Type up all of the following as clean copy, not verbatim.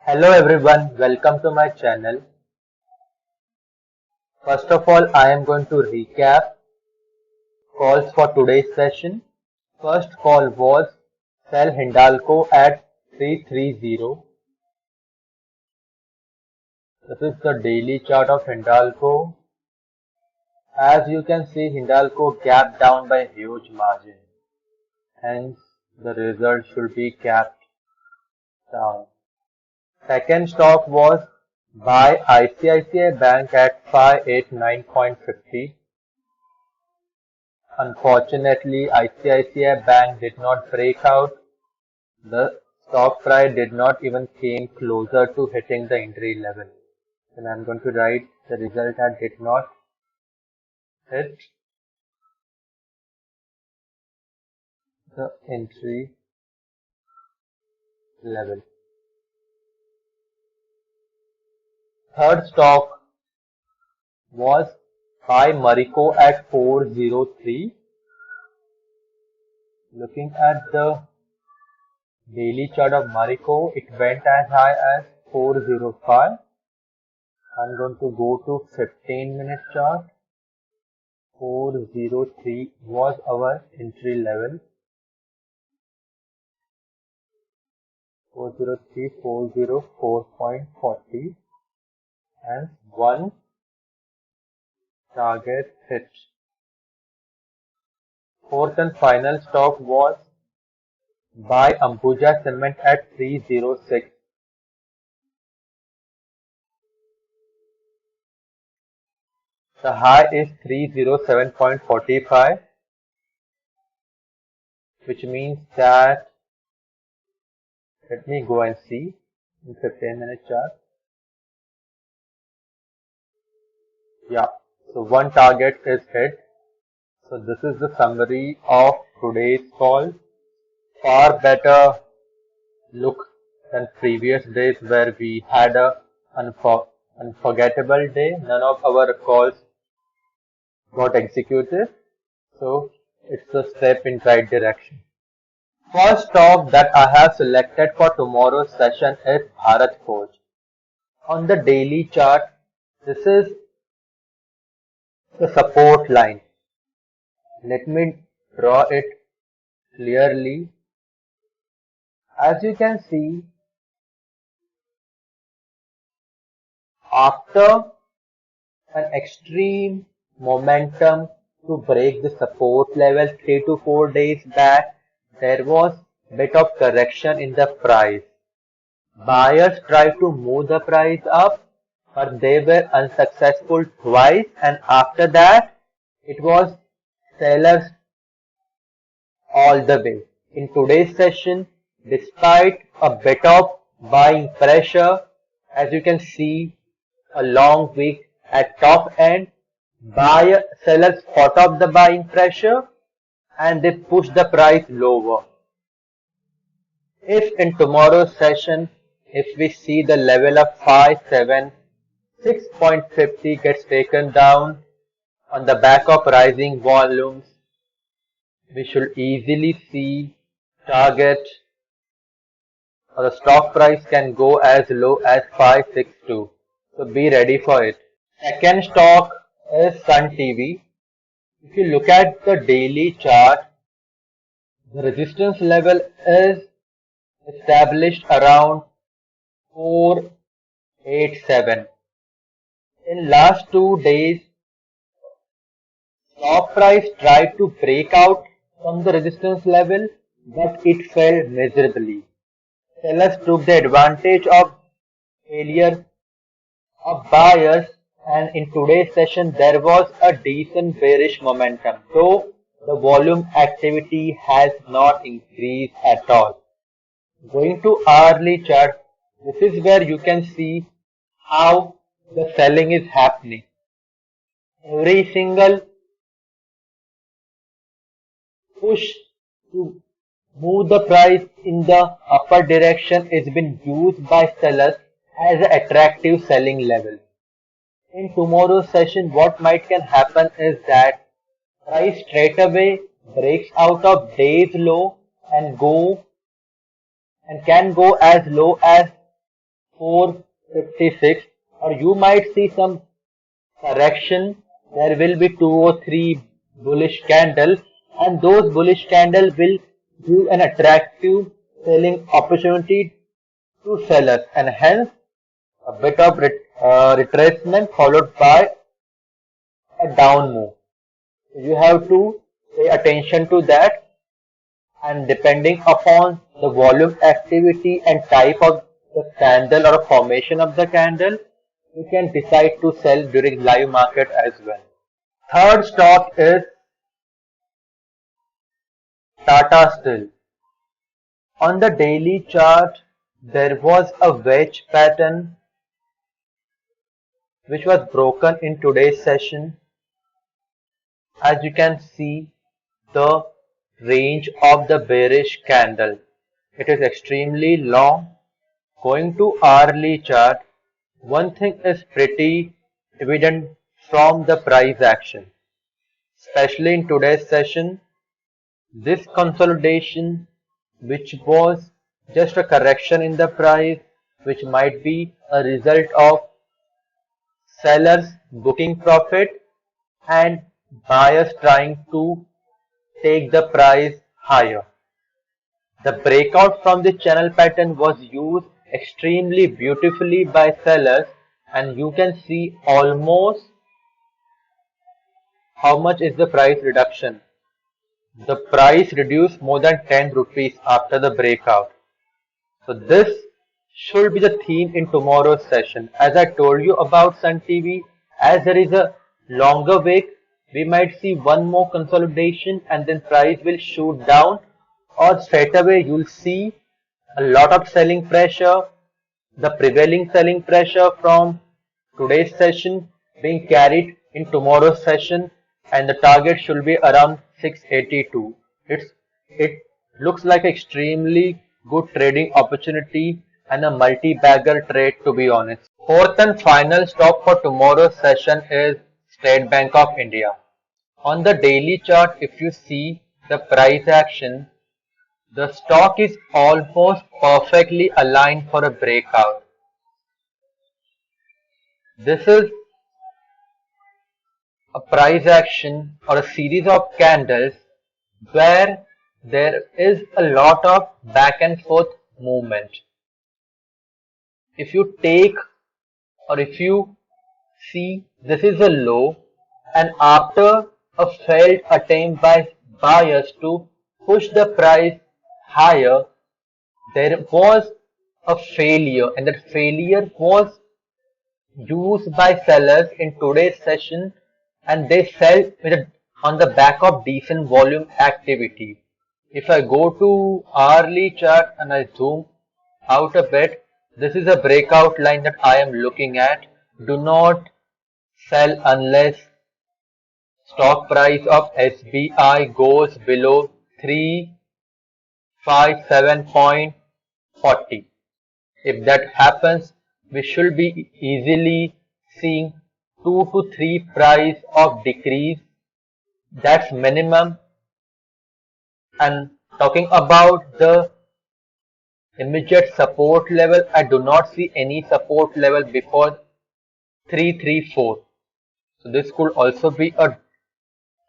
Hello everyone, welcome to my channel. First of all, I am going to recap calls for today's session. First call was sell Hindalco at 330. This is the daily chart of Hindalco. As you can see, Hindalco gapped down by a huge margin. Hence, the result should be gapped down. Second stock was buy ICICI Bank at 589.50. Unfortunately, ICICI Bank did not break out. The stock price did not even came closer to hitting the entry level. And I'm going to write the result that did not hit the entry level. Third stock was buy Marico at 403. Looking at the daily chart of Marico, it went as high as 405. I'm going to go to 15-minute chart. 403 was our entry level. 403, 404.40 and one target hit. Fourth and final stock was buy Ambuja Cement at 306. The high is 307.45, which means that, let me go and see in 15-minute chart. Yeah, so one target is hit. So this is the summary of today's call. Far better look than previous days where we had a unforgettable day. None of our calls got executed. So it's a step in right direction. First stock that I have selected for tomorrow's session is Bharat Forge. On the daily chart, this is the support line. Let me draw it clearly. As you can see, after an extreme momentum to break the support level 3 to 4 days back, there was a bit of correction in the price. Buyers tried to move the price up, but they were unsuccessful twice, and after that, it was sellers all the way. In today's session, despite a bit of buying pressure, as you can see, a long wick at top end, sellers fought off the buying pressure and they pushed the price lower. If in tomorrow's session, if we see the level of 576.50 gets taken down on the back of rising volumes, we should easily see target or the stock price can go as low as 562. So be ready for it. Second stock is Sun TV. If you look at the daily chart, the resistance level is established around 487. In last 2 days, stock price tried to break out from the resistance level, but it fell miserably. Sellers took the advantage of failure of buyers, and in today's session there was a decent bearish momentum, though the volume activity has not increased at all. Going to hourly chart, this is where you can see how the selling is happening. Every single push to move the price in the upper direction is being used by sellers as an attractive selling level. In tomorrow's session, what might can happen is that price straight away breaks out of day's low and can go as low as 456, or you might see some correction. There will be 2 or 3 bullish candles, and those bullish candles will give an attractive selling opportunity to sellers, and hence a bit of retracement followed by a down move. You have to pay attention to that, and depending upon the volume activity and type of the candle or formation of the candle, you can decide to sell during live market as well. Third stock is Tata Steel. On the daily chart, there was a wedge pattern which was broken in today's session. As you can see, the range of the bearish candle, it is extremely long. Going to hourly chart, one thing is pretty evident from the price action, especially in today's session. This consolidation, which was just a correction in the price, which might be a result of sellers booking profit and buyers trying to take the price higher. The breakout from the channel pattern was used extremely beautifully by sellers, and you can see almost how much is the price reduction. The price reduced more than 10 rupees after the breakout. So this should be the theme in tomorrow's session. As I told you about Sun TV, as there is a longer wick, we might see one more consolidation and then price will shoot down, or straight away you'll see a lot of selling pressure, the prevailing selling pressure from today's session being carried in tomorrow's session, and the target should be around 682. It looks like extremely good trading opportunity and a multi-bagger trade, to be honest. Fourth and final stock for tomorrow's session is State Bank of India. On the daily chart, if you see the price action, the stock is almost perfectly aligned for a breakout. This is a price action or a series of candles where there is a lot of back and forth movement. If you take, or if you see, this is a low, and after a failed attempt by buyers to push the price higher, there was a failure, and that failure was used by sellers in today's session, and they sell on the back of decent volume activity. If I go to hourly chart and I zoom out a bit, this is a breakout line that I am looking at. Do not sell unless stock price of SBI goes below 357.40. If that happens, we should be easily seeing 2 to 3 price of decrease. That's minimum. And talking about the immediate support level, I do not see any support level before 334. So this could also be a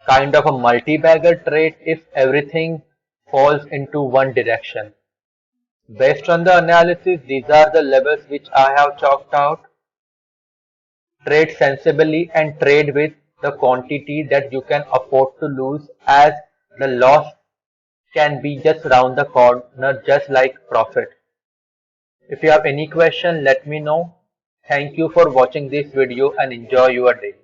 kind of a multi-bagger trade if everything falls into one direction. Based on the analysis, these are the levels which I have chalked out. Trade sensibly and trade with the quantity that you can afford to lose, as the loss can be just round the corner, just like profit. If you have any question, let me know. Thank you for watching this video and enjoy your day.